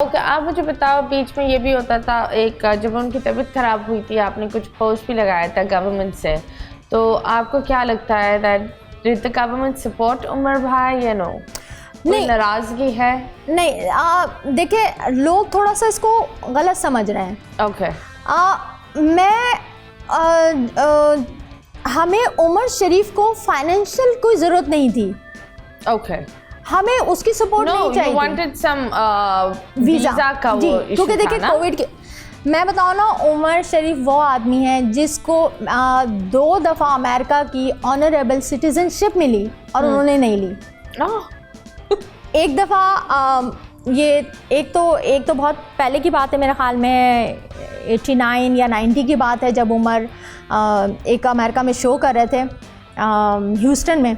Okay, आप मुझे बताओ, बीच में ये भी होता था एक, जब उनकी तबीयत खराब हुई थी आपने कुछ पोस्ट भी लगाया था गवर्नमेंट से, तो आपको क्या लगता है that did the government support Umar भाई या नो? कोई नाराजगी है? नहीं, देखिए लोग थोड़ा सा इसको गलत समझ रहे हैं। ओके। हमें उमर शरीफ को फाइनेंशियल कोई ज़रूरत नहीं थी। ओके। हमें उसकी सपोर्ट नहीं चाहिए। you wanted some वीज़ा का वो इशू था ना? क्योंकि देखिए कोविड के, मैं बताऊँ ना, उमर शरीफ वो आदमी है जिसको 2 दफ़ा अमेरिका की ऑनरेबल सिटीजनशिप मिली और उन्होंने नहीं ली। एक दफ़ा ये एक तो बहुत पहले की बात है, मेरे ख्याल में 89 या 90 की बात है, जब उमर एक अमेरिका में शो कर रहे थे ह्यूस्टन में।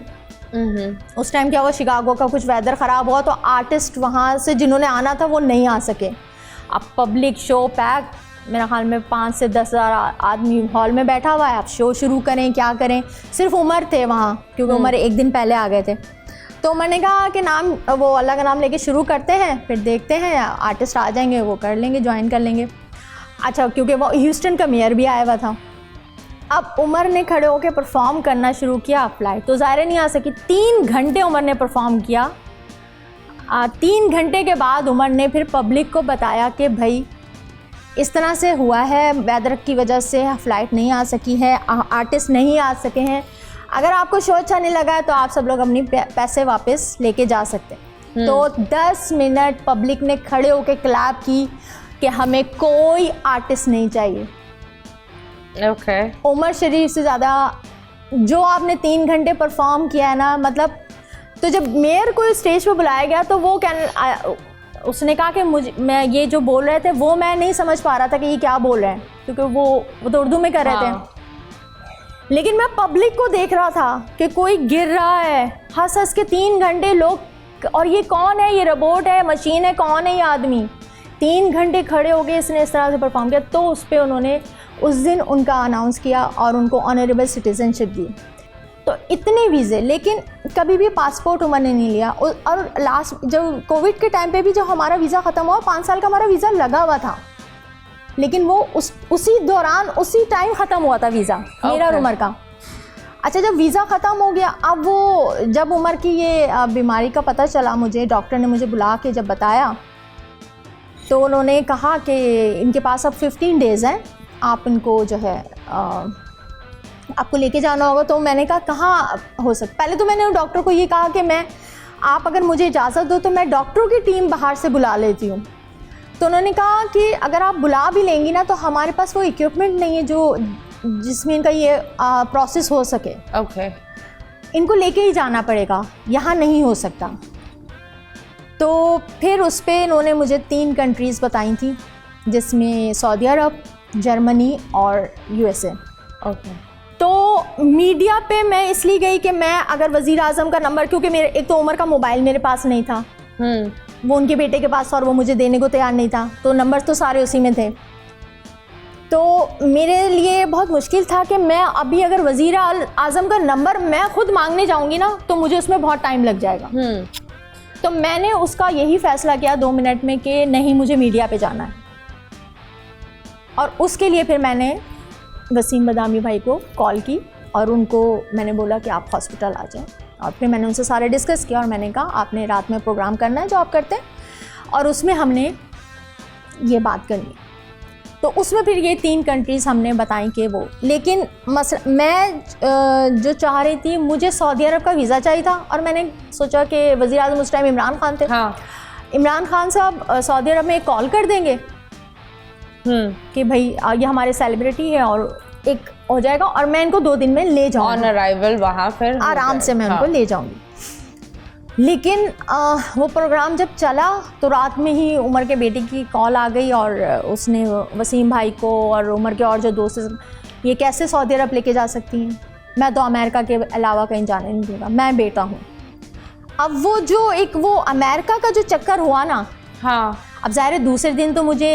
उस टाइम क्या हुआ, शिकागो का कुछ वेदर ख़राब हुआ तो आर्टिस्ट वहाँ से जिन्होंने आना था वो नहीं आ सके। अब पब्लिक शो पैक, मेरा ख्याल में 5 से 10 हज़ार आदमी हॉल में बैठा हुआ है। अब शो शुरू करें, क्या करें? सिर्फ उमर थे वहाँ, क्योंकि उमर एक दिन पहले आ गए थे। तो मैंने कहा कि वो अल्लाह का नाम लेके शुरू करते हैं, फिर देखते हैं आर्टिस्ट आ जाएंगे, वो कर लेंगे, ज्वाइन कर लेंगे। अच्छा, क्योंकि वो ह्यूस्टन का मेयर भी आया हुआ था। अब उमर ने खड़े होकर परफॉर्म करना शुरू किया। फ्लाइट तो ज़ाहिर नहीं आ सकी। 3 घंटे उमर ने परफॉर्म किया। 3 घंटे के बाद उमर ने फिर पब्लिक को बताया कि भाई इस तरह से हुआ है, वेदर की वजह से फ़्लाइट नहीं आ सकी है, आर्टिस्ट नहीं आ सके हैं। अगर आपको शो अच्छा नहीं लगा है तो आप सब लोग अपनी पैसे वापस लेके जा सकते हैं। तो 10 मिनट पब्लिक ने खड़े होकर क्लैप की कि हमें कोई आर्टिस्ट नहीं चाहिए। ओके। उमर शरीफ से ज़्यादा जो आपने 3 घंटे परफॉर्म किया है ना, मतलब, तो जब मेयर को स्टेज पे बुलाया गया तो वो उसने कहा कि मैं ये जो बोल रहे थे वो मैं नहीं समझ पा रहा था कि ये क्या बोल रहे हैं, क्योंकि वो तो उर्दू में कर रहे थे। लेकिन मैं पब्लिक को देख रहा था कि कोई गिर रहा है हंस हंस के 3 घंटे लोग, और ये कौन है, ये रोबोट है, मशीन है, कौन है ये आदमी? 3 घंटे खड़े हो गए, इसने इस तरह से परफॉर्म किया। तो उस पर उन्होंने उस दिन उनका अनाउंस किया और उनको ऑनरेबल सिटीजनशिप दी। तो इतने वीज़े, लेकिन कभी भी पासपोर्ट उमर ने नहीं लिया। और लास्ट जब कोविड के टाइम पे भी जब हमारा वीज़ा ख़त्म हुआ, 5 साल का हमारा वीज़ा लगा हुआ था, लेकिन वो उसी दौरान उसी टाइम ख़त्म हुआ था वीज़ा मेरा और उमर का। अच्छा, जब वीज़ा ख़त्म हो गया, अब वो जब उमर की ये बीमारी का पता चला मुझे, डॉक्टर ने मुझे बुला के जब बताया तो उन्होंने कहा कि इनके पास अब 15 डेज़ हैं, आप इनको जो है आपको लेके जाना होगा। तो मैंने कहा कहाँ हो सकता, पहले तो मैंने डॉक्टर को ये कहा कि आप अगर मुझे इजाज़त दो तो मैं डॉक्टरों की टीम बाहर से बुला लेती हूँ। तो उन्होंने कहा कि अगर आप बुला भी लेंगी ना तो हमारे पास वो इक्विपमेंट नहीं है जिसमें इनका ये प्रोसेस हो सके। ओके। इनको लेके ही जाना पड़ेगा, यहाँ नहीं हो सकता। तो फिर उस पर इन्होंने मुझे 3 कंट्रीज़ बताई थी, जिसमें सऊदी अरब, जर्मनी और USA। ओके। तो मीडिया पे मैं इसलिए गई कि मैं अगर वज़ीर आज़म का नंबर, क्योंकि मेरे एक तो उमर का मोबाइल मेरे पास नहीं था, वो उनके बेटे के पास था और वो मुझे देने को तैयार नहीं था, तो नंबर तो सारे उसी में थे। तो मेरे लिए बहुत मुश्किल था कि मैं अभी अगर वज़ीर आज़म का नंबर मैं खुद मांगने जाऊंगी ना तो मुझे उसमें बहुत टाइम लग जाएगा। तो मैंने उसका यही फ़ैसला किया 2 मिनट में कि नहीं, मुझे मीडिया पे जाना है। और उसके लिए फिर मैंने वसीम बदामी भाई को कॉल की और उनको मैंने बोला कि आप हॉस्पिटल आ जाएं। और फिर मैंने उनसे सारे डिस्कस किया और मैंने कहा आपने रात में प्रोग्राम करना है जो आप करते हैं, और उसमें हमने ये बात करनी। तो उसमें फिर ये 3 कंट्रीज़ हमने बताई कि वो, लेकिन मैं जो चाह रही थी, मुझे सऊदी अरब का वीज़ा चाहिए था। और मैंने सोचा कि वज़ीर आज़म उस टाइम इमरान खान थे। हाँ। इमरान खान साहब सऊदी अरब में एक कॉल कर देंगे कि भाई ये हमारे सेलिब्रिटी है और एक हो जाएगा, और मैं इनको 2 दिन में ले जाऊँगी ऑन अराइवल, वहाँ फिर आराम से मैं उनको ले जाऊँगी। लेकिन वो प्रोग्राम जब चला तो रात में ही उमर के बेटे की कॉल आ गई और उसने वसीम भाई को और उमर के और जो दोस्त, ये कैसे सऊदी अरब लेके जा सकती हैं, मैं तो अमेरिका के अलावा कहीं जाने नहीं दूँगा, मैं बेटा हूँ। अब वो अमेरिका का जो चक्कर हुआ ना, हाँ, अब ज़ाहिर है दूसरे दिन तो मुझे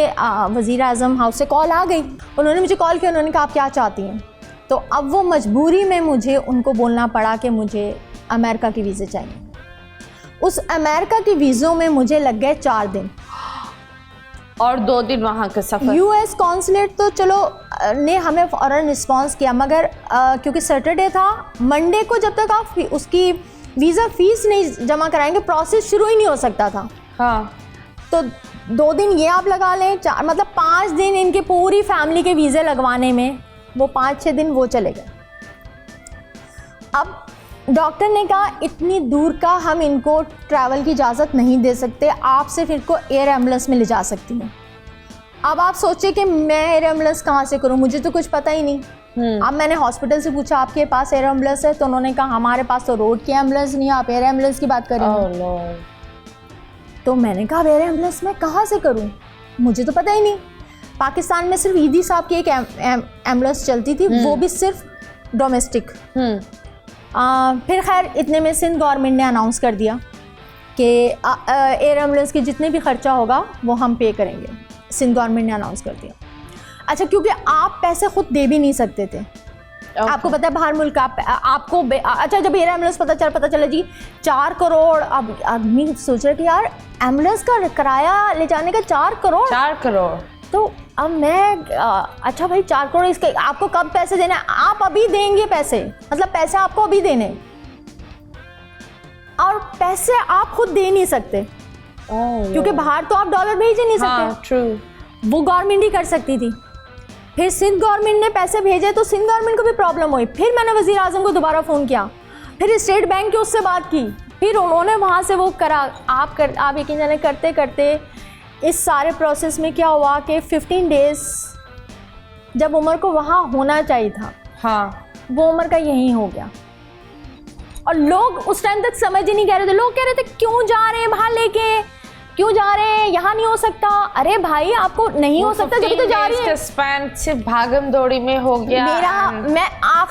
वज़ीर आज़म हाउस से कॉल आ गई। उन्होंने मुझे कॉल किया, उन्होंने कहा आप क्या चाहती हैं। तो अब वो मजबूरी में मुझे उनको बोलना पड़ा कि मुझे अमेरिका के वीज़े चाहिए। उस अमेरिका के वीज़ों में मुझे लग गए 4 दिन। और 2 दिन वहाँ का सफ़र। यूएस कॉन्सुलेट तो चलो ने हमें फ़ौरन रिस्पॉन्स किया, मगर क्योंकि सैटरडे था, मंडे को जब तक आप उसकी वीज़ा फ़ीस नहीं जमा कराएंगे प्रोसेस शुरू ही नहीं हो सकता था। हाँ, तो 2 दिन ये आप लगा लें, 4 मतलब 5 दिन इनके पूरी फैमिली के वीज़े लगवाने में, वो 5-6 दिन वो चले गए। अब डॉक्टर ने कहा इतनी दूर का हम इनको ट्रैवल की इजाज़त नहीं दे सकते, आप सिर्फ इनको एयर एम्बुलेंस में ले जा सकती हैं। अब आप सोचिए कि मैं एयर एम्बुलेंस कहाँ से करूँ, मुझे तो कुछ पता ही नहीं। अब मैंने हॉस्पिटल से पूछा आपके पास एयर एम्बुलेंस है, तो उन्होंने कहा हमारे पास तो रोड की एम्बुलेंस नहीं है, आप एयर एम्बुलेंस की बात करें। तो मैंने कहा एयर एम्बुलेंस मैं कहाँ से करूँ, मुझे तो पता ही नहीं। पाकिस्तान में सिर्फ ईदी साहब की एक एम्बुलेंस चलती थी, वो भी सिर्फ डोमेस्टिक। फिर खैर इतने में सिंध गवर्नमेंट ने अनाउंस कर दिया कि एयर एम्बुलेंस के जितने भी खर्चा होगा वो हम पे करेंगे। सिंध गवर्नमेंट ने अनाउंस कर दिया। अच्छा, क्योंकि आप पैसे खुद दे भी नहीं सकते थे। आपको पता है बाहर मुल्क आपको अच्छा जब एयर एम्बुलेंस पता चला जी 4 करोड़, अब आदमी सोच रहे कि यार एम्बुलेंस का किराया ले जाने का 4 करोड़। तो अब मैं अच्छा भाई 4 करोड़, इसके आपको कब पैसे देना है, आप अभी देंगे पैसे, मतलब पैसे आपको अभी देने, और पैसे आप खुद दे नहीं सकते क्योंकि बाहर तो आप डॉलर भेज ही नहीं सकते। ट्रू, वो गवर्नमेंट ही कर सकती थी। फिर सिंध गवर्नमेंट ने पैसे भेजे तो सिंध गवर्नमेंट को भी प्रॉब्लम हुई। फिर मैंने वज़ीर आज़म को दोबारा फ़ोन किया, फिर स्टेट बैंक के उससे बात की, फिर उन्होंने वहाँ से वो करा। आप यकीन जाने करते करते इस सारे प्रोसेस में क्या हुआ कि 15 डेज़ जब उमर को वहाँ होना चाहिए था, हाँ, वो उमर का यहीं हो गया। और लोग उस टाइम तक समझ ही नहीं कह रहे थे। लोग कह रहे थे क्यों जा रहे हैं बाहर लेके, क्यों जा रहे हैं, यहाँ नहीं हो सकता। अरे भाई आपको नहीं हो सकता जब तो जा रही है। स्पैन सिर्फ भागम दौड़ी में हो गया।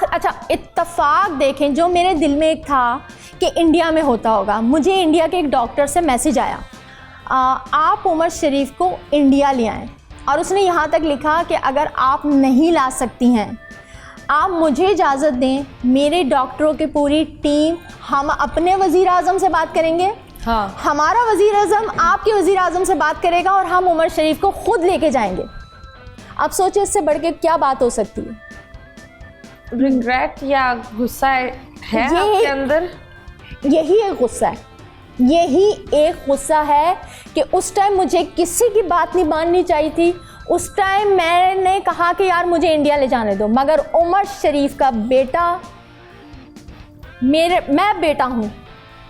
अच्छा इत्तेफाक देखें, जो मेरे दिल में एक था कि इंडिया में होता होगा, मुझे इंडिया के एक डॉक्टर से मैसेज आया, आप उमर शरीफ को इंडिया ले आएँ, और उसने यहाँ तक लिखा कि अगर आप नहीं ला सकती हैं आप मुझे इजाज़त दें, मेरे डॉक्टरों की पूरी टीम, हम अपने वज़ीर आज़म से बात करेंगे, हाँ, हमारा वज़ीर आज़म आपके वज़ीर आज़म से बात करेगा और हम उमर शरीफ को खुद लेके जाएंगे। अब सोचिए इससे बढ़ के क्या बात हो सकती है। रिग्रेट या गुस्सा है आपके अंदर? यही एक गुस्सा है, यही एक गुस्सा है कि उस टाइम मुझे किसी की बात नहीं माननी चाहिए थी। उस टाइम मैंने कहा कि यार मुझे इंडिया ले जाने दो, मगर उमर शरीफ का बेटा, मैं बेटा हूँ,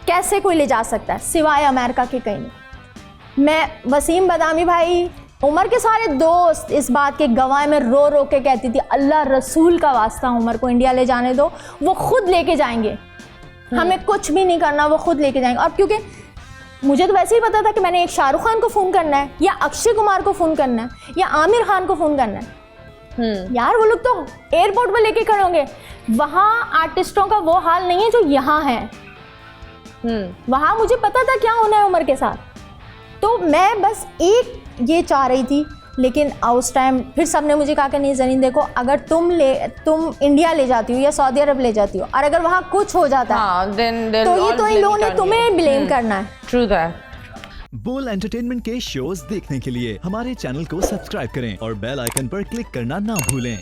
कैसे कोई ले जा सकता है सिवाय अमेरिका के कहीं नहीं। मैं वसीम बदामी भाई, उमर के सारे दोस्त इस बात के गवाह में रो रो के कहती थी अल्लाह रसूल का वास्ता उमर को इंडिया ले जाने दो, वो खुद लेके जाएंगे, हमें कुछ भी नहीं करना, वो खुद लेके जाएंगे। और क्योंकि मुझे तो वैसे ही पता था कि मैंने एक शाहरुख खान को फ़ोन करना है, या अक्षय कुमार को फ़ोन करना है, या आमिर खान को फ़ोन करना है। यार वो लोग तो एयरपोर्ट पर लेके खड़े होंगे। वहाँ आर्टिस्टों का वो हाल नहीं है जो यहाँ है। वहाँ मुझे पता था क्या होना है उमर के साथ, तो मैं बस एक ये चाह रही थी। लेकिन उस टाइम फिर सब ने मुझे कहा कि नहीं जरीन देखो, अगर तुम इंडिया ले जाती हो या सऊदी अरब ले जाती हो, और अगर वहाँ कुछ हो जाता है तो ये तो इन लोगों ने तुम्हें ब्लेम करना है। True that. बोल एंटरटेनमेंट के शोज देखने के लिए हमारे चैनल को सब्सक्राइब करें और बेल आइकन पर क्लिक करना ना भूलें।